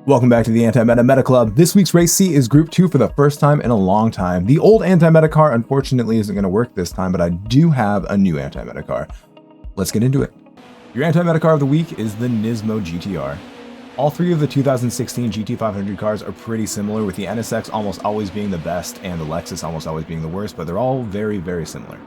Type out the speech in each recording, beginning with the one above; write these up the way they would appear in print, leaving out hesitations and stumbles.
Welcome back to the Anti-Meta Meta Club. This week's race C is Group 2 for the first time in a long time. The old Anti-Meta car unfortunately isn't going to work this time, but I do have a new Anti-Meta car. Let's get into it. Your Anti-Meta car of the week is the Nismo GTR. All three of the 2016 GT500 cars are pretty similar, with the NSX almost always being the best and the Lexus almost always being the worst, but they're all very, very similar.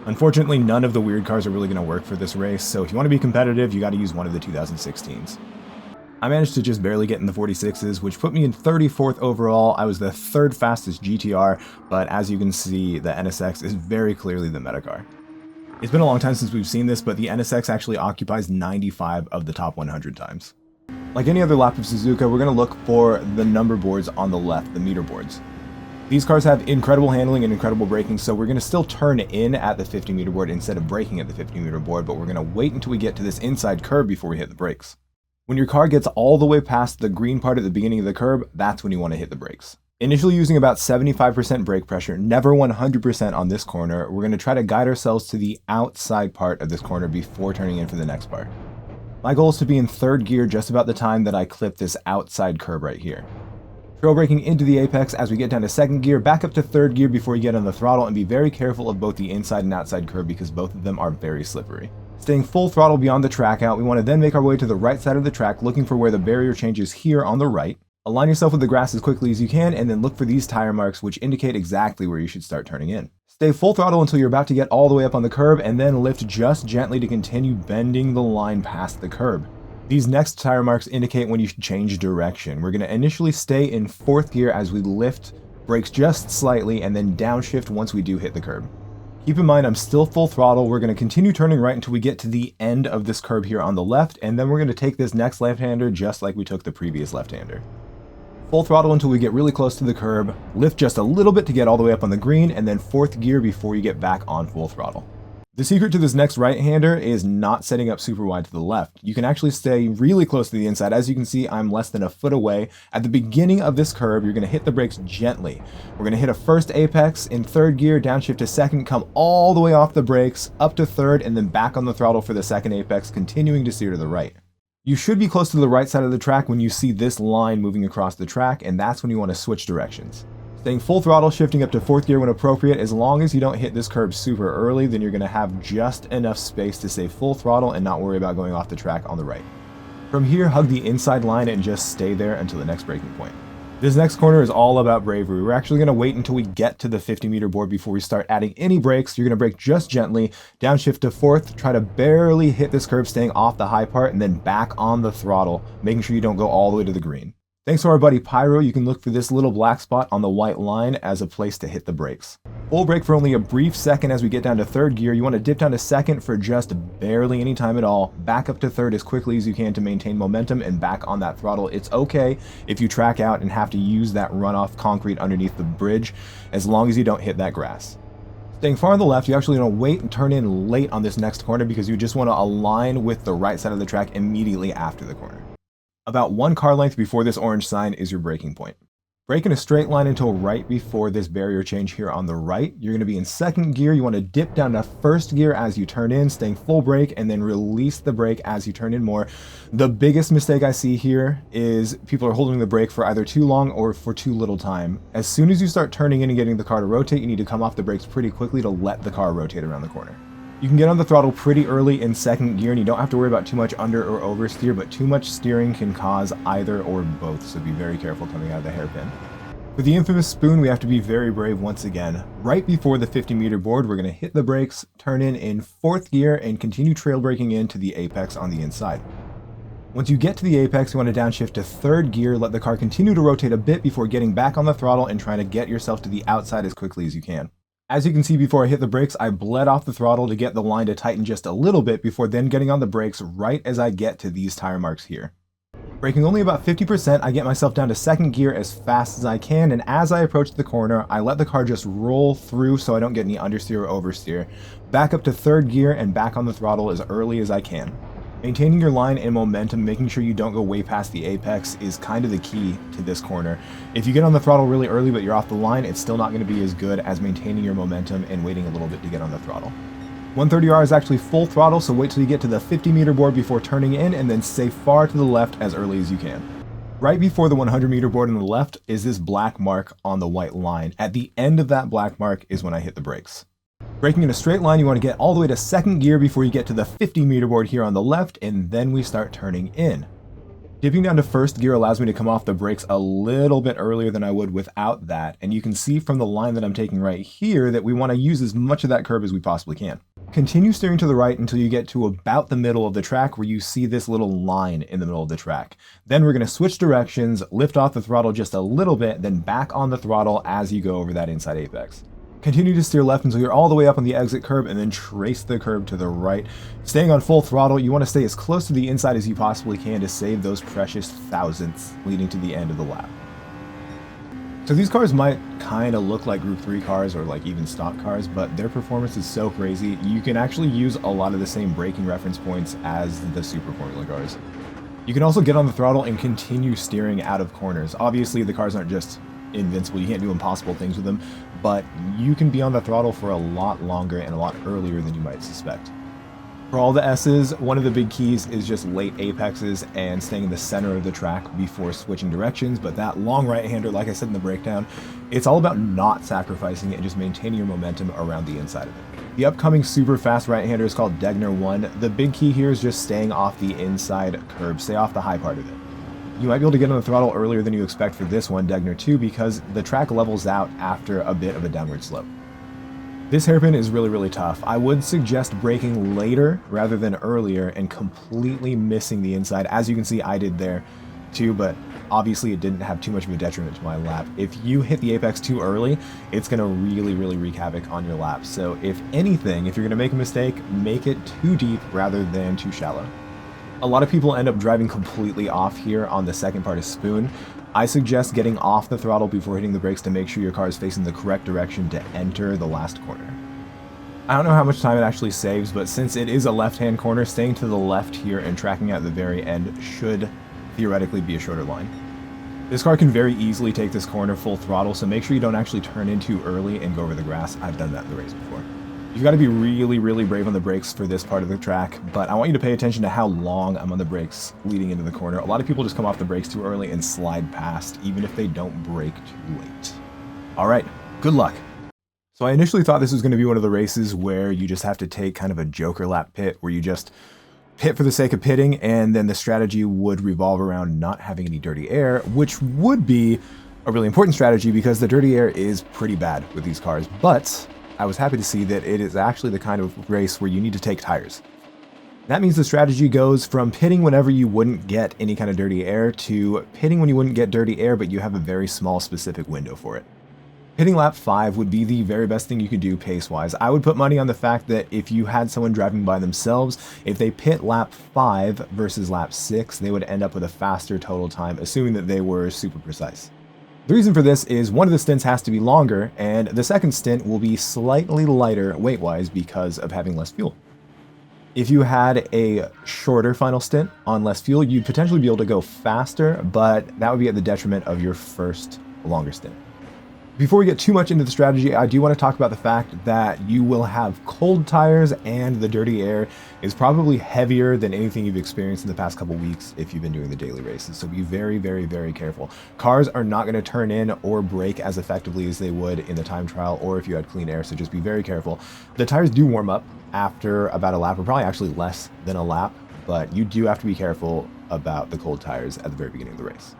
Unfortunately, none of the weird cars are really going to work for this race, so if you want to be competitive, you got to use one of the 2016s. I managed to just barely get in the 46s, which put me in 34th overall. I was the third fastest GTR, but as you can see, the NSX is very clearly the meta car. It's been a long time since we've seen this, but the NSX actually occupies 95 of the top 100 times. Like any other lap of Suzuka, we're going to look for the number boards on the left, the meter boards. These cars have incredible handling and incredible braking, so we're going to still turn in at the 50 meter board instead of braking at the 50 meter board, but we're going to wait until we get to this inside curb before we hit the brakes. When your car gets all the way past the green part at the beginning of the curb, that's when you want to hit the brakes. Initially using about 75% brake pressure, never 100% on this corner, we're going to try to guide ourselves to the outside part of this corner before turning in for the next part. My goal is to be in third gear just about the time that I clip this outside curb right here. Trail braking into the apex as we get down to second gear, back up to third gear before you get on the throttle, and be very careful of both the inside and outside curb because both of them are very slippery. Staying full throttle beyond the track out, we want to then make our way to the right side of the track, looking for where the barrier changes here on the right. Align yourself with the grass as quickly as you can, and then look for these tire marks, which indicate exactly where you should start turning in. Stay full throttle until you're about to get all the way up on the curb, and then lift just gently to continue bending the line past the curb. These next tire marks indicate when you should change direction. We're going to initially stay in fourth gear as we lift, brakes just slightly, and then downshift once we do hit the curb. Keep in mind, I'm still full throttle. We're going to continue turning right until we get to the end of this curb here on the left, and then we're going to take this next left-hander just like we took the previous left-hander. Full throttle until we get really close to the curb, lift just a little bit to get all the way up on the green, and then fourth gear before you get back on full throttle. The secret to this next right-hander is not setting up super wide to the left. You can actually stay really close to the inside. As you can see, I'm less than a foot away. At the beginning of this curb, you're going to hit the brakes gently. We're going to hit a first apex in third gear, downshift to second, come all the way off the brakes, up to third, and then back on the throttle for the second apex, continuing to steer to the right. You should be close to the right side of the track when you see this line moving across the track, and that's when you want to switch directions. Staying full throttle, shifting up to fourth gear when appropriate. As long as you don't hit this curb super early, then you're going to have just enough space to stay full throttle and not worry about going off the track on the right. From here, hug the inside line and just stay there until the next braking point. This next corner is all about bravery. We're actually going to wait until we get to the 50 meter board before we start adding any brakes. You're going to brake just gently, downshift to fourth, try to barely hit this curb, staying off the high part, and then back on the throttle, making sure you don't go all the way to the green. Thanks to our buddy Pyro, you can look for this little black spot on the white line as a place to hit the brakes. Full brake for only a brief second as we get down to third gear. You want to dip down to second for just barely any time at all. Back up to third as quickly as you can to maintain momentum and back on that throttle. It's okay if you track out and have to use that runoff concrete underneath the bridge, as long as you don't hit that grass. Staying far on the left, you actually want to wait and turn in late on this next corner because you just want to align with the right side of the track immediately after the corner. About one car length before this orange sign is your braking point. Brake in a straight line until right before this barrier change here on the right. You're going to be in second gear. You want to dip down to first gear as you turn in, staying full brake, and then release the brake as you turn in more. The biggest mistake I see here is people are holding the brake for either too long or for too little time. As soon as you start turning in and getting the car to rotate, you need to come off the brakes pretty quickly to let the car rotate around the corner. You can get on the throttle pretty early in second gear and you don't have to worry about too much under or oversteer, but too much steering can cause either or both, so be very careful coming out of the hairpin. For the infamous spoon, we have to be very brave once again. Right before the 50 meter board, we're going to hit the brakes, turn in fourth gear, and continue trail braking into the apex on the inside. Once you get to the apex, you want to downshift to third gear, let the car continue to rotate a bit before getting back on the throttle and trying to get yourself to the outside as quickly as you can. As you can see, before I hit the brakes, I bled off the throttle to get the line to tighten just a little bit before then getting on the brakes right as I get to these tire marks here. Braking only about 50%, I get myself down to second gear as fast as I can, and as I approach the corner, I let the car just roll through so I don't get any understeer or oversteer. Back up to third gear and back on the throttle as early as I can. Maintaining your line and momentum, making sure you don't go way past the apex, is kind of the key to this corner. If you get on the throttle really early but you're off the line, it's still not going to be as good as maintaining your momentum and waiting a little bit to get on the throttle. 130R is actually full throttle, so wait till you get to the 50 meter board before turning in and then stay far to the left as early as you can. Right before the 100-meter board on the left is this black mark on the white line. At the end of that black mark is when I hit the brakes. Braking in a straight line, you want to get all the way to second gear before you get to the 50-meter board here on the left, and then we start turning in. Dipping down to first gear allows me to come off the brakes a little bit earlier than I would without that, and you can see from the line that I'm taking right here that we want to use as much of that curb as we possibly can. Continue steering to the right until you get to about the middle of the track where you see this little line in the middle of the track. Then we're going to switch directions, lift off the throttle just a little bit, then back on the throttle as you go over that inside apex. Continue to steer left until you're all the way up on the exit curb and then trace the curb to the right. Staying on full throttle, you want to stay as close to the inside as you possibly can to save those precious thousandths leading to the end of the lap. So these cars might kind of look like Group 3 cars or like even stock cars, but their performance is so crazy. You can actually use a lot of the same braking reference points as the Super Formula cars. You can also get on the throttle and continue steering out of corners. Obviously, the cars aren't just invincible, you can't do impossible things with them, but you can be on the throttle for a lot longer and a lot earlier than you might suspect. For all the S's, one of the big keys is just late apexes and staying in the center of the track before switching directions, but that long right-hander, like I said in the breakdown, it's all about not sacrificing it and just maintaining your momentum around the inside of it. The upcoming super fast right-hander is called Degner 1. The big key here is just staying off the inside curb, stay off the high part of it. You might be able to get on the throttle earlier than you expect for this one, Degner 2, because the track levels out after a bit of a downward slope. This hairpin is really tough. I would suggest braking later rather than earlier and completely missing the inside. As you can see, I did there too, but obviously it didn't have too much of a detriment to my lap. If you hit the apex too early, it's going to really wreak havoc on your lap. So if anything, if you're going to make a mistake, make it too deep rather than too shallow. A lot of people end up driving completely off here on the second part of Spoon. I suggest getting off the throttle before hitting the brakes to make sure your car is facing the correct direction to enter the last corner. I don't know how much time it actually saves, but since it is a left-hand corner, staying to the left here and tracking at the very end should theoretically be a shorter line. This car can very easily take this corner full throttle, so make sure you don't actually turn in too early and go over the grass. I've done that in the race before. You've got to be really brave on the brakes for this part of the track, but I want you to pay attention to how long I'm on the brakes leading into the corner. A lot of people just come off the brakes too early and slide past, even if they don't brake too late. All right, good luck. So I initially thought this was going to be one of the races where you just have to take kind of a joker lap pit, where you just pit for the sake of pitting, and then the strategy would revolve around not having any dirty air, which would be a really important strategy because the dirty air is pretty bad with these cars, but I was happy to see that it is actually the kind of race where you need to take tires. That means the strategy goes from pitting whenever you wouldn't get any kind of dirty air to pitting when you wouldn't get dirty air, but you have a very small specific window for it. Pitting lap 5 would be the very best thing you could do pace-wise. I would put money on the fact that if you had someone driving by themselves, if they pit lap 5 versus lap 6, they would end up with a faster total time, assuming that they were super precise. The reason for this is one of the stints has to be longer, and the second stint will be slightly lighter weight-wise because of having less fuel. If you had a shorter final stint on less fuel, you'd potentially be able to go faster, but that would be at the detriment of your first longer stint. Before we get too much into the strategy, I do want to talk about the fact that you will have cold tires and the dirty air is probably heavier than anything you've experienced in the past couple weeks if you've been doing the daily races. So be very careful. Cars are not going to turn in or brake as effectively as they would in the time trial or if you had clean air, so just be very careful. The tires do warm up after about a lap, or probably actually less than a lap, but you do have to be careful about the cold tires at the very beginning of the race.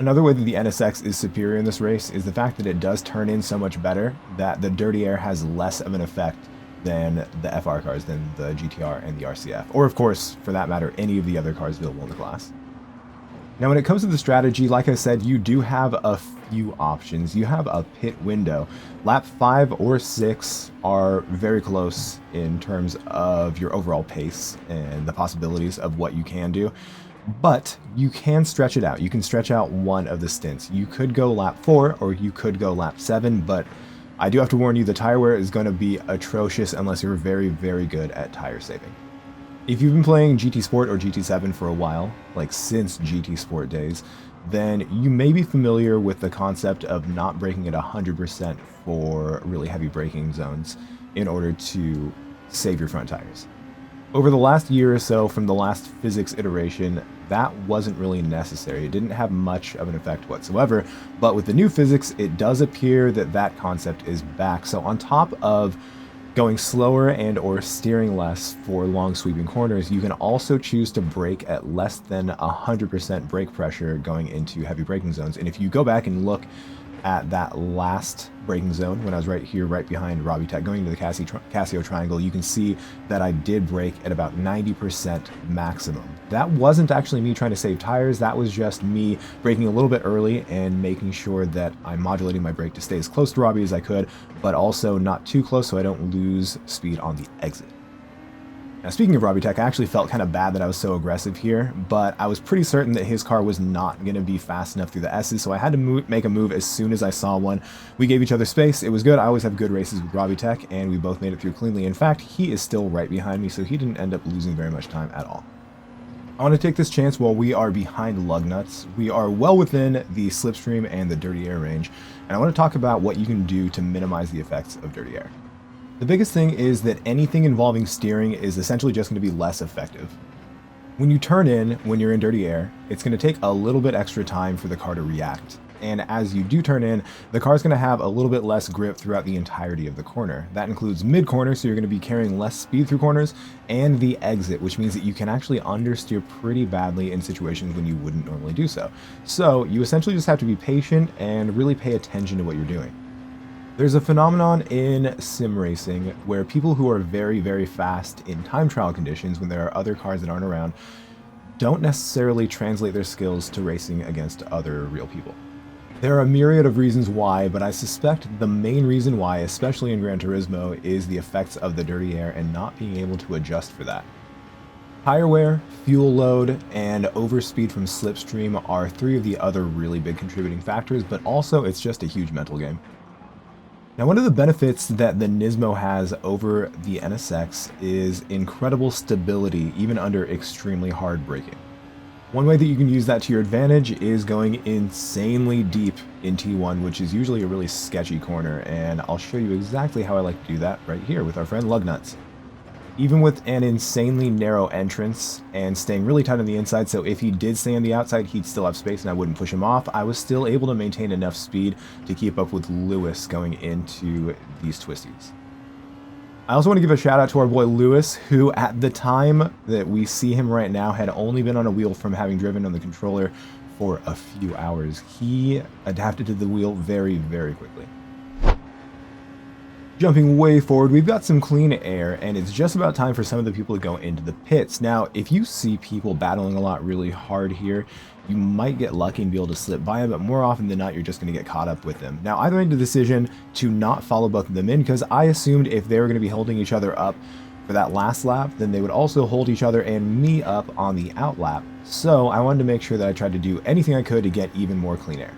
Another way that the NSX is superior in this race is the fact that it does turn in so much better that the dirty air has less of an effect than the FR cars, than the GTR and the RCF, or of course, for that matter, any of the other cars available in the class. Now when it comes to the strategy, like I said, you do have a few options. You have a pit window. Lap 5 or 6 are very close in terms of your overall pace and the possibilities of what you can do. But you can stretch it out. You can stretch out one of the stints. You could go lap 4 or you could go lap 7, but I do have to warn you, the tire wear is going to be atrocious unless you're very good at tire saving. If you've been playing GT Sport or GT7 for a while, like since GT Sport days, then you may be familiar with the concept of not braking at 100% for really heavy braking zones in order to save your front tires. Over the last year or so from the last physics iteration, that wasn't really necessary. It didn't have much of an effect whatsoever, but with the new physics, it does appear that that concept is back. So on top of going slower and or steering less for long sweeping corners, you can also choose to brake at less than 100% brake pressure going into heavy braking zones. And if you go back and look at that last braking zone, when I was right here, right behind Robbie Tech, going into the Casio triangle, you can see that I did brake at about 90% maximum. That wasn't actually me trying to save tires, that was just me braking a little bit early and making sure that I'm modulating my brake to stay as close to Robbie as I could, but also not too close so I don't lose speed on the exit. Now, speaking of Robbie Tech, I actually felt kind of bad that I was so aggressive here, but I was pretty certain that his car was not going to be fast enough through the S's, so I had to make a move as soon as I saw one. We gave each other space. It was good. I always have good races with Robbie Tech, and we both made it through cleanly. In fact, he is still right behind me, so he didn't end up losing very much time at all. I want to take this chance while we are behind lug nuts. We are well within the slipstream and the dirty air range, and I want to talk about what you can do to minimize the effects of dirty air. The biggest thing is that anything involving steering is essentially just going to be less effective. When you turn in, when you're in dirty air, it's going to take a little bit extra time for the car to react. And as you do turn in, the car's going to have a little bit less grip throughout the entirety of the corner. That includes mid-corner, so you're going to be carrying less speed through corners, and the exit, which means that you can actually understeer pretty badly in situations when you wouldn't normally do so. So you essentially just have to be patient and really pay attention to what you're doing. There's a phenomenon in sim racing where people who are very, very fast in time trial conditions when there are other cars that aren't around don't necessarily translate their skills to racing against other real people. There are a myriad of reasons why, but I suspect the main reason why, especially in Gran Turismo, is the effects of the dirty air and not being able to adjust for that. Tire wear, fuel load, and overspeed from slipstream are three of the other really big contributing factors, but also it's just a huge mental game. Now, one of the benefits that the Nismo has over the NSX is incredible stability, even under extremely hard braking. One way that you can use that to your advantage is going insanely deep in T1, which is usually a really sketchy corner, and I'll show you exactly how I like to do that right here with our friend Lugnuts. Even with an insanely narrow entrance and staying really tight on the inside, so if he did stay on the outside, he'd still have space and I wouldn't push him off, I was still able to maintain enough speed to keep up with Lewis going into these twisties. I also want to give a shout out to our boy Lewis, who at the time that we see him right now had only been on a wheel from having driven on the controller for a few hours. He adapted to the wheel very, very quickly. Jumping way forward, we've got some clean air, and it's just about time for some of the people to go into the pits. Now, if you see people battling a lot really hard here, you might get lucky and be able to slip by them, but more often than not, you're just going to get caught up with them. Now, I made the decision to not follow both of them in because I assumed if they were going to be holding each other up for that last lap, then they would also hold each other and me up on the out lap. So I wanted to make sure that I tried to do anything I could to get even more clean air.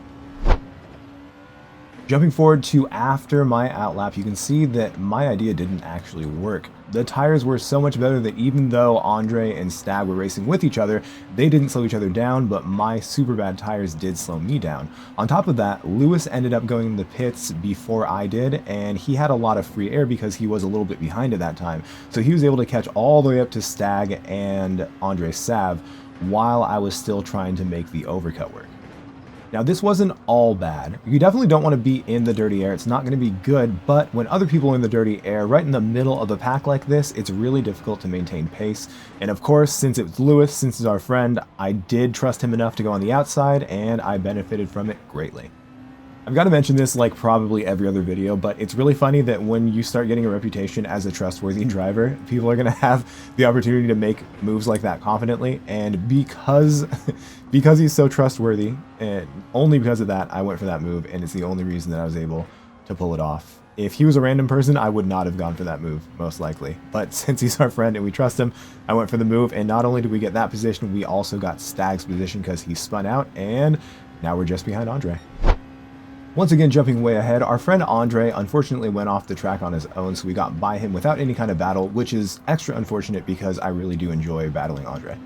Jumping forward to after my outlap, you can see that my idea didn't actually work. The tires were so much better that even though Andre and Stag were racing with each other, they didn't slow each other down, but my super bad tires did slow me down. On top of that, Lewis ended up going in the pits before I did, and he had a lot of free air because he was a little bit behind at that time. So he was able to catch all the way up to Stag and Andre Sav while I was still trying to make the overcut work. Now, this wasn't all bad. You definitely don't want to be in the dirty air. It's not going to be good, but when other people are in the dirty air, right in the middle of a pack like this, it's really difficult to maintain pace. And of course, since it was Lewis, since he's our friend, I did trust him enough to go on the outside, and I benefited from it greatly. I've got to mention this like probably every other video, but it's really funny that when you start getting a reputation as a trustworthy driver, people are going to have the opportunity to make moves like that confidently, and because he's so trustworthy, and only because of that, I went for that move, and it's the only reason that I was able to pull it off. If he was a random person, I would not have gone for that move, most likely. But since he's our friend and we trust him, I went for the move, and not only did we get that position, we also got Stag's position because he spun out, and now we're just behind Andre. Once again, jumping way ahead, our friend Andre unfortunately went off the track on his own, so we got by him without any kind of battle, which is extra unfortunate because I really do enjoy battling Andre.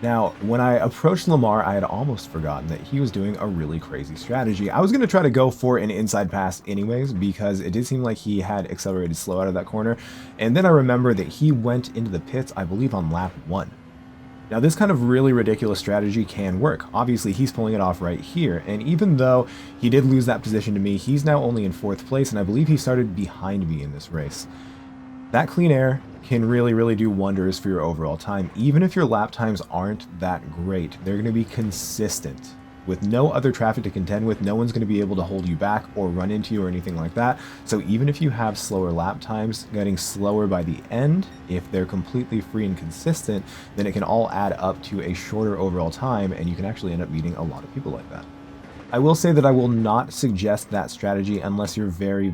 Now, when I approached Lamar, I had almost forgotten that he was doing a really crazy strategy. I was going to try to go for an inside pass anyways, because it did seem like he had accelerated slow out of that corner. And then I remember that he went into the pits, I believe, on lap 1. Now, this kind of really ridiculous strategy can work. Obviously, he's pulling it off right here. And even though he did lose that position to me, he's now only in 4th place, and I believe he started behind me in this race. That clean air can really do wonders for your overall time. Even if your lap times aren't that great, they're going to be consistent. With no other traffic to contend with, no one's going to be able to hold you back or run into you or anything like that. So even if you have slower lap times, getting slower by the end, if they're completely free and consistent, then it can all add up to a shorter overall time, and you can actually end up beating a lot of people like that. I will say that I will not suggest that strategy unless you're very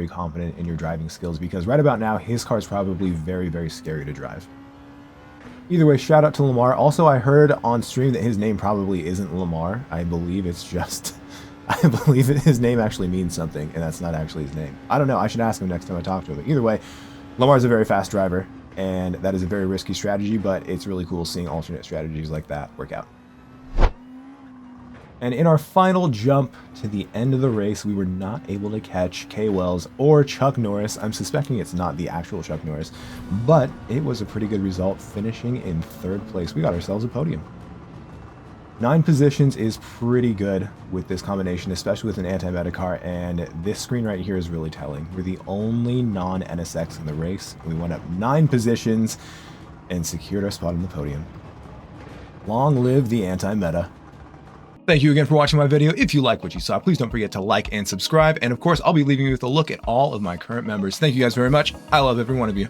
confident in your driving skills, because right about now, his car is probably very scary to drive. Either way, shout out to Lamar. Also, I heard on stream that his name probably isn't Lamar. I believe it's just, I believe that his name actually means something, and that's not actually his name. I don't know. I should ask him next time I talk to him. But either way, Lamar's a very fast driver, and that is a very risky strategy, but it's really cool seeing alternate strategies like that work out. And in our final jump to the end of the race, we were not able to catch K Wells or Chuck Norris. I'm suspecting it's not the actual Chuck Norris, but it was a pretty good result, finishing in 3rd place. We got ourselves a podium. 9 positions is pretty good with this combination, especially with an anti-meta car, and this screen right here is really telling. We're the only non-NSX in the race. We went up 9 positions and secured our spot on the podium. Long live the anti-meta. Thank you again for watching my video. If you like what you saw, please don't forget to like and subscribe. And of course, I'll be leaving you with a look at all of my current members. Thank you guys very much. I love every one of you.